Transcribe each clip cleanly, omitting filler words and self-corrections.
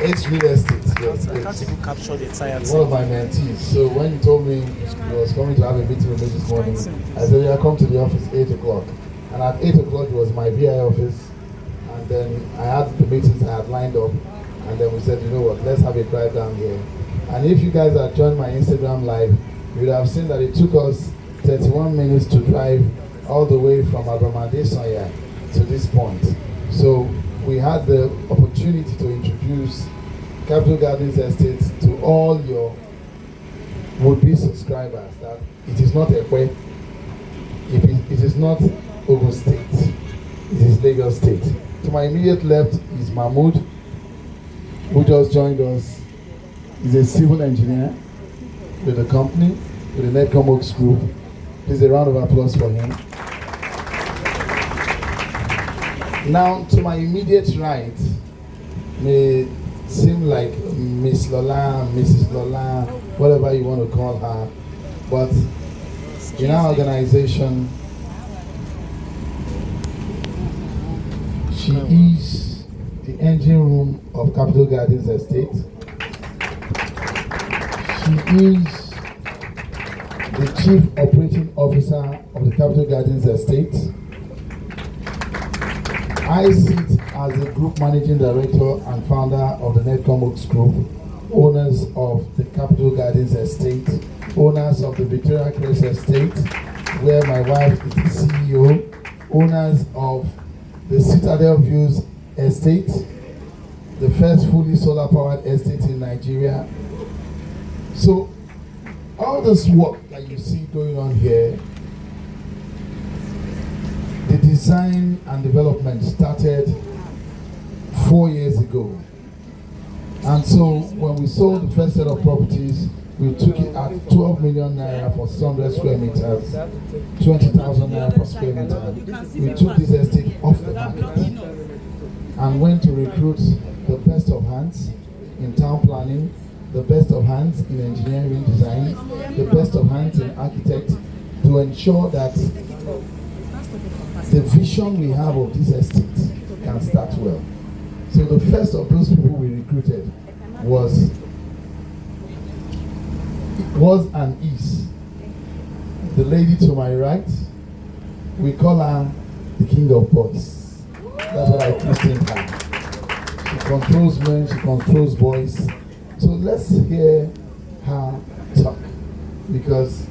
It's real estate. Yes, I can't even capture the entire one of my mentees. So when he told me he was coming to have a meeting with me this morning, I said, yeah, come to the office 8 o'clock. And at 8 o'clock, it was my VI office. And then I had the meetings I had lined up. And then we said, you know what, let's have a drive down here. And if you guys had joined my Instagram live, you would have seen that it took us 31 minutes to drive all the way from Abramade Sanya to this point. So we had the opportunity to introduce Capital Gardens Estate to all your would-be subscribers that it is not Ekwe, it is not Ogun State, it is Lagos State. To my immediate left is Mahmoud, who just joined us. He's a civil engineer with the company, with the Ned Okonkwo Group. Please a round of applause for him. Now, to my immediate right may seem like Miss Lola, Mrs. Lola, whatever you want to call her, but in our organization, she is the engine room of Capital Gardens Estate. She is the Chief Operating Officer of the Capital Gardens Estate. I sit as the Group Managing Director and Founder of the Ned Okonkwo Group, owners of the Capital Gardens Estate, owners of the Idera Scheme Estate, where my wife is the CEO, owners of the Citadel Views Estate, the first fully solar-powered estate in Nigeria. So, all this work that you see going on here, the design and development started 4 years ago. And so when we sold the first set of properties, we took it at 12 million naira for 600 square meters, 20,000 naira per square meter. We took this estate off the market and went to recruit the best of hands in town planning, the best of hands in engineering design, the best of hands in architect, to ensure that the vision we have of this estate can start well. So the first of those people we recruited was and is the lady to my right. We call her the king of boys. That's what I christened her. She controls men, she controls boys. So let's hear her talk, because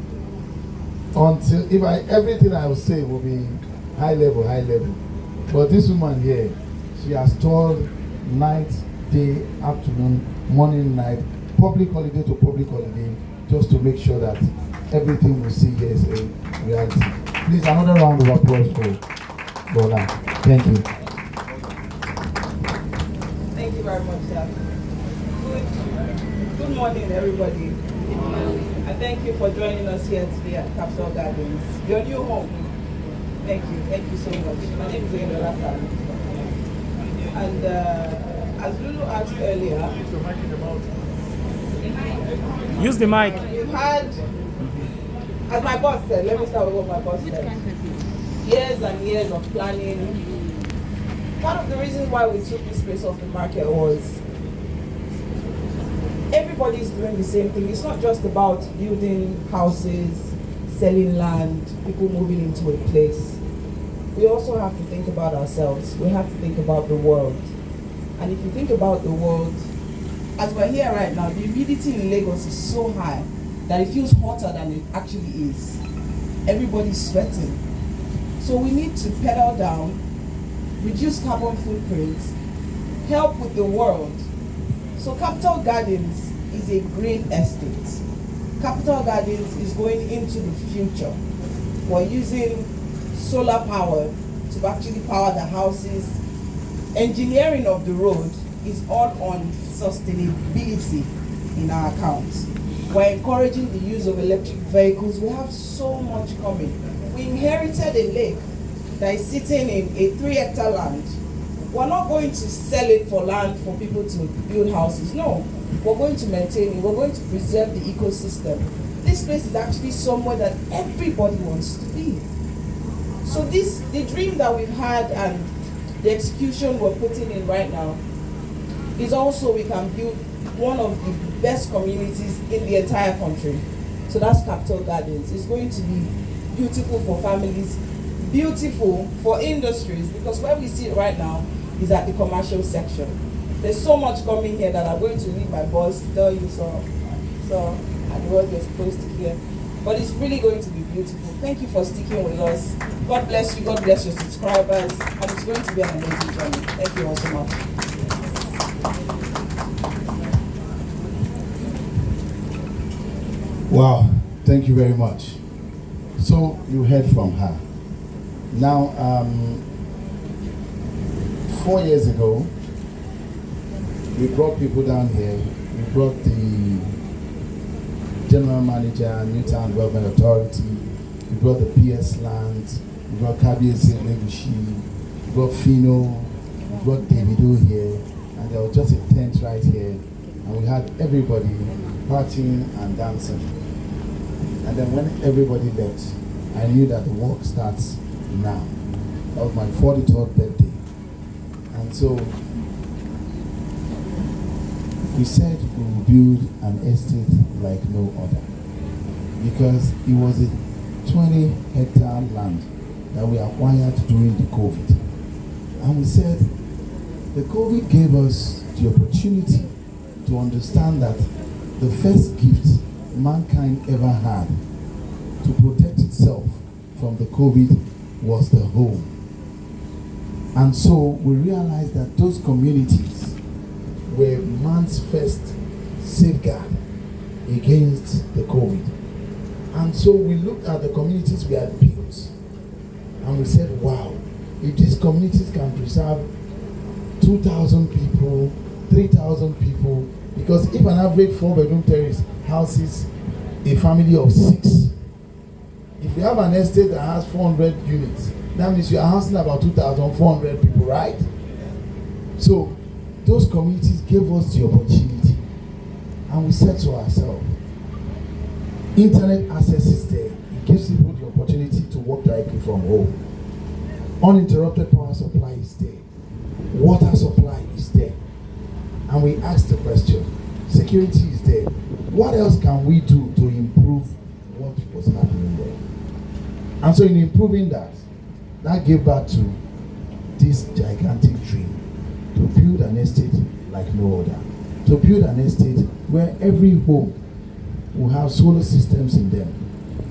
everything I will say will be high level. But this woman here, she has told night, day, afternoon, morning, night, public holiday to public holiday, just to make sure that everything we see here is a reality. Please, another round of applause for Lola. Thank you. Thank you very much, sir. Good morning, everybody. And thank you for joining us here today at Capital Gardens, your new home. Thank you so much. My name is Idera Scheme. And as Lulu asked earlier, use the mic. We've had, as my boss said, let me start with what my boss said. Years and years of planning. One of the reasons why we took this place off the market was everybody's doing the same thing. It's not just about building houses, selling land, people moving into a place. We also have to think about ourselves. We have to think about the world. And if you think about the world, as we're here right now, the humidity in Lagos is so high that it feels hotter than it actually is. Everybody's sweating. So we need to pedal down, reduce carbon footprints, help with the world. So Capital Gardens is a green estate. Capital Gardens is going into the future. We're using solar power to actually power the houses. Engineering of the road is all on sustainability in our accounts. We're encouraging the use of electric vehicles. We have so much coming. We inherited a lake that is sitting in a 3-hectare land. We're not going to sell it for land for people to build houses. No, we're going to maintain it. We're going to preserve the ecosystem. This place is actually somewhere that everybody wants to be. So the dream that we've had and the execution we're putting in right now is also we can build one of the best communities in the entire country. So that's Capital Gardens. It's going to be beautiful for families, beautiful for industries, because where we sit right now is at the commercial section. There's so much coming here that I'm going to leave my boss to tell you so and what you're supposed to hear. But it's really going to be beautiful. Thank you for sticking with us. God bless you, God bless your subscribers, and it's going to be an amazing journey. Thank you all so much. Wow, thank you very much. So you heard from her. Now, 4 years ago, we brought people down here. We brought the General Manager, Newtown Development Authority. We brought the PS Land. We brought KBS Legushi. We brought Fino. We brought Davido here. And there was just a tent right here. And we had everybody partying and dancing. And then when everybody left, I knew that the work starts now. That was my 43rd birthday. And so we said we will build an estate like no other, because it was a 20-hectare land that we acquired during the COVID. And we said the COVID gave us the opportunity to understand that the first gift mankind ever had to protect itself from the COVID was the home. And so we realized that those communities were man's first safeguard against the COVID. And so we looked at the communities we had built and we said, wow, if these communities can preserve 2,000 people, 3,000 people, because if an average 4-bedroom terrace houses a family of 6, if you have an estate that has 400 units, that means you are housing about 2,400 people, right? So those communities gave us the opportunity, and we said to ourselves, internet access is there. It gives people the opportunity to work directly from home. Uninterrupted power supply is there. Water supply is there. And we asked the question, security is there. What else can we do to improve what was happening there? And so in improving that, that gave birth to this gigantic dream to build an estate like no other. To build an estate where every home will have solar systems in them.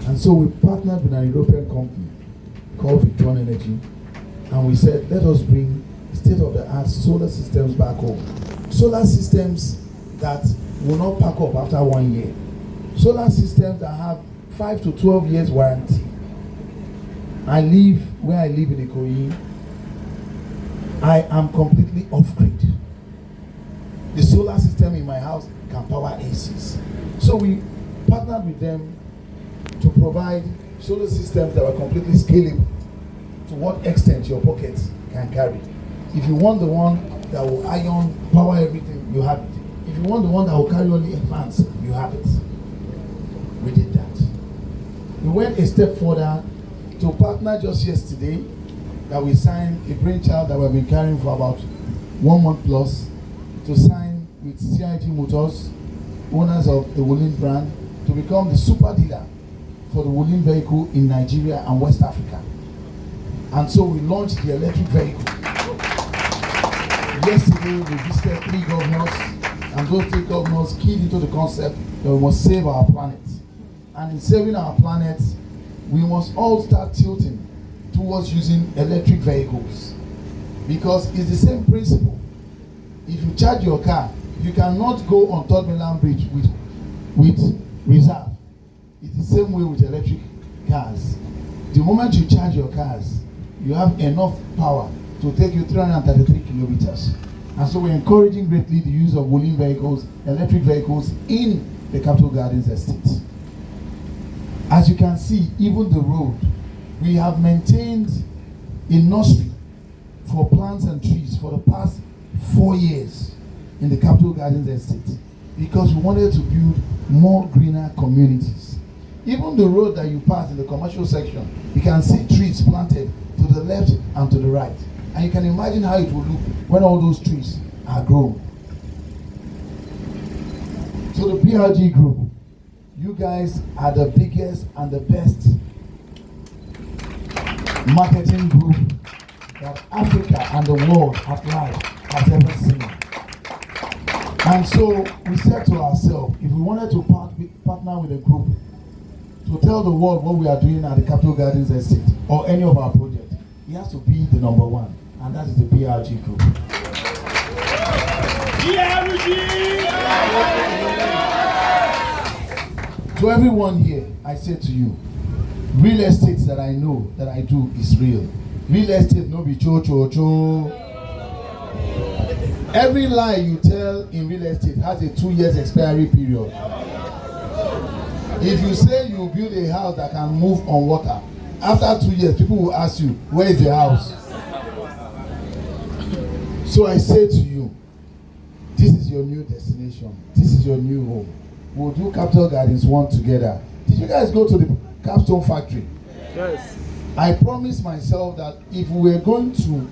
And so we partnered with an European company called Victron Energy, and we said, let us bring state-of-the-art solar systems back home. Solar systems that will not pack up after 1 year. Solar systems that have 5 to 12 years warranty. I live where I live in Ikoyi. I am completely off-grid. The solar system in my house can power ACs. So we partnered with them to provide solar systems that were completely scalable to what extent your pockets can carry. If you want the one that will iron, power everything, you have it. If you want the one that will carry only advance, you have it. We did that. We went a step further to partner just yesterday that we signed a brainchild that we've been carrying for about 1 month plus, to sign with CIG Motors, owners of the Woolen brand, to become the super dealer for the Woolen vehicle in Nigeria and West Africa. And so we launched the electric vehicle. Yesterday we visited 3 governors, and those 3 governors keyed into the concept that we must save our planet. And in saving our planet, we must all start tilting towards using electric vehicles, because it's the same principle. If you charge your car, you cannot go on Third Mainland Bridge with reserve. It's the same way with electric cars. The moment you charge your cars, you have enough power to take you 333 kilometers. And so we're encouraging greatly the use of Woolen vehicles, electric vehicles in the Capital Gardens estate. As you can see, even the road, we have maintained a nursery for plants and trees for the past 4 years in the Capital Gardens estate, because we wanted to build more greener communities. Even the road that you pass in the commercial section, you can see trees planted to the left and to the right. And you can imagine how it will look when all those trees are grown. So the PRG group, you guys are the biggest and the best marketing group that Africa and the world at large has ever seen. And so we said to ourselves, if we wanted to partner with a group to tell the world what we are doing at the Capital Gardens Estate or any of our projects, it has to be the number one, and that is the PRG group. To everyone here, I say to you, real estate that I know, that I do, is real. Real estate no be cho cho cho. Every lie you tell in real estate has a 2 years expiry period. If you say you build a house that can move on water, after 2 years, people will ask you, where is the house? So I say to you, this is your new destination. This is your new home. We'll do Capital Gardens 1 together. Did you guys go to the capstone factory? Yes. I promised myself that if we were going to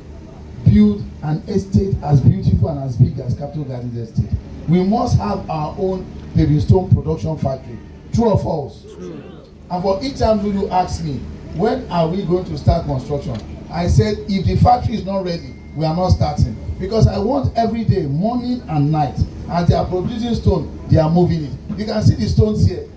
build an estate as beautiful and as big as Capital Gardens Estate, we must have our own paving stone production factory. True or false? True. And for each time Lulu asks me, when are we going to start construction? I said, if the factory is not ready, we are not starting. Because I want every day, morning and night, as they are producing stone, they are moving it. You can see the stones here.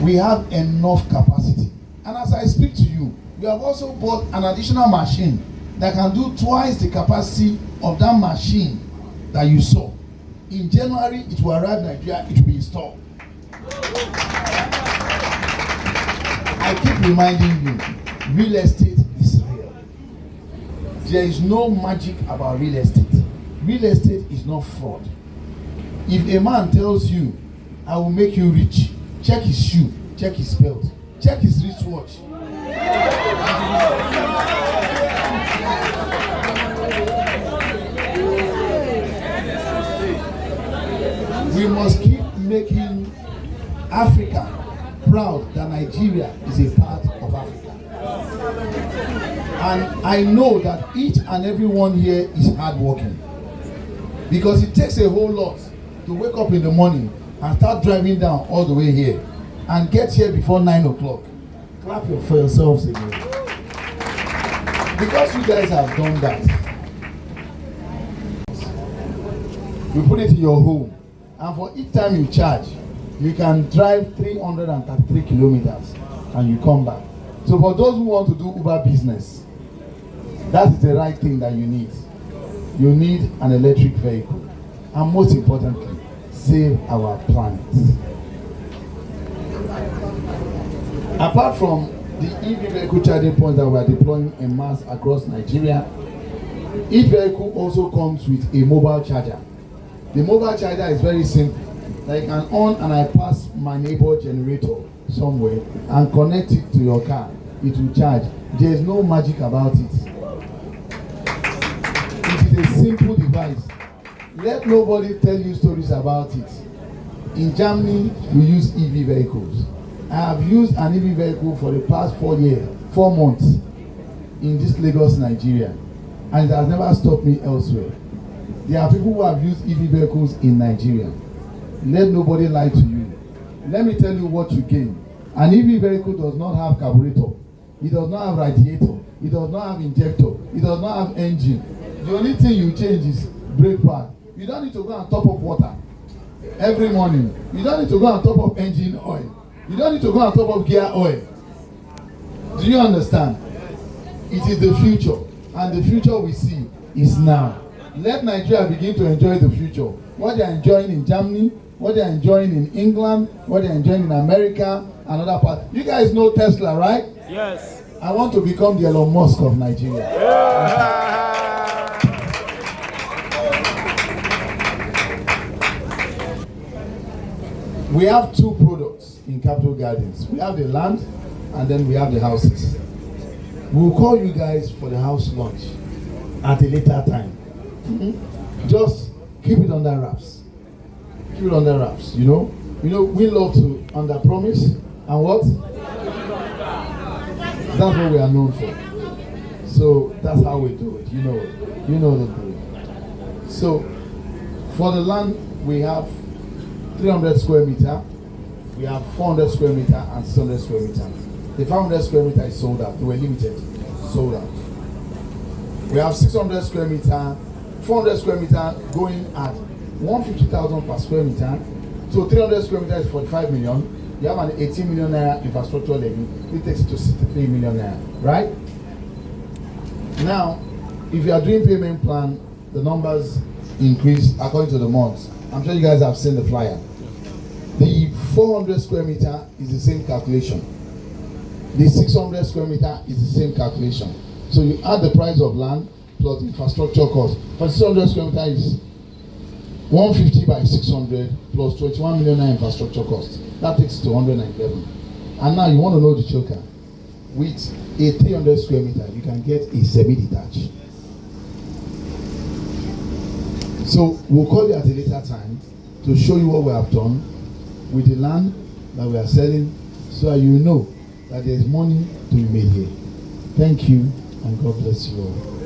We have enough capacity. And as I speak to you, we have also bought an additional machine that can do twice the capacity of that machine that you saw. In January, it will arrive in Nigeria, it will be installed. I keep reminding you, real estate is real. There is no magic about real estate. Real estate is not fraud. If a man tells you, I will make you rich, check his shoe, check his belt, check his wristwatch. We must keep making Africa proud that Nigeria is a part of Africa. And I know that each and every one here is hardworking, because it takes a whole lot to wake up in the morning and start driving down all the way here and get here before 9 o'clock. Clap for yourselves again. Because you guys have done that, you put it in your home, and for each time you charge, you can drive 333 kilometers and you come back. So for those who want to do Uber business, that is the right thing that you need. You need an electric vehicle, and most importantly, save our planet. Apart from the EV vehicle charging points that we are deploying en masse across Nigeria, each vehicle also comes with a mobile charger. The mobile charger is very simple. I can on and I pass my neighbor generator somewhere and connect it to your car. It will charge. There is no magic about it. It is a simple device. Let nobody tell you stories about it. In Germany, we use EV vehicles. I have used an EV vehicle for the past 4 months in this Lagos, Nigeria, and it has never stopped me elsewhere. There are people who have used EV vehicles in Nigeria. Let nobody lie to you. Let me tell you what you gain. An EV vehicle does not have carburetor. It does not have radiator. It does not have injector. It does not have engine. The only thing you change is brake pad. You don't need to go and top up water every morning. You don't need to go and top up engine oil. You don't need to go and top up gear oil. Do you understand? It is the future, and the future we see is now. Let Nigeria begin to enjoy the future. What they are enjoying in Germany, what they are enjoying in England, what they are enjoying in America, and other parts. You guys know Tesla, right? Yes. I want to become the Elon Musk of Nigeria. We have two products in Capital Gardens. We have the land, and then we have the houses. We'll call you guys for the house launch at a later time. Just keep it under wraps. Keep it under wraps, you know. We love to under promise and what? That's what we are known for. So that's how we do it. You know the drill. So for the land we have 300 square meter, we have 400 square meter, and 600 square meter. The 500 square meter is sold out. They were limited, sold out. We have 600 square meter, 400 square meter going at 150,000 per square meter. So 300 square meter is 45 million. You have an 18 million naira infrastructure levy. It takes it to 63 million naira, right? Now, if you are doing payment plan, the numbers increase according to the months. I'm sure you guys have seen the flyer. The 400 square meter is the same calculation. The 600 square meter is the same calculation. So you add the price of land plus the infrastructure cost. For 600 square meter is 150 by 600 plus 21 million infrastructure cost. That takes it to 111. And now you want to know the choker. With a 300 square meter, you can get a semi-detached. So we'll call you at a later time to show you what we have done with the land that we are selling, so that you know that there is money to be made here. Thank you, and God bless you all.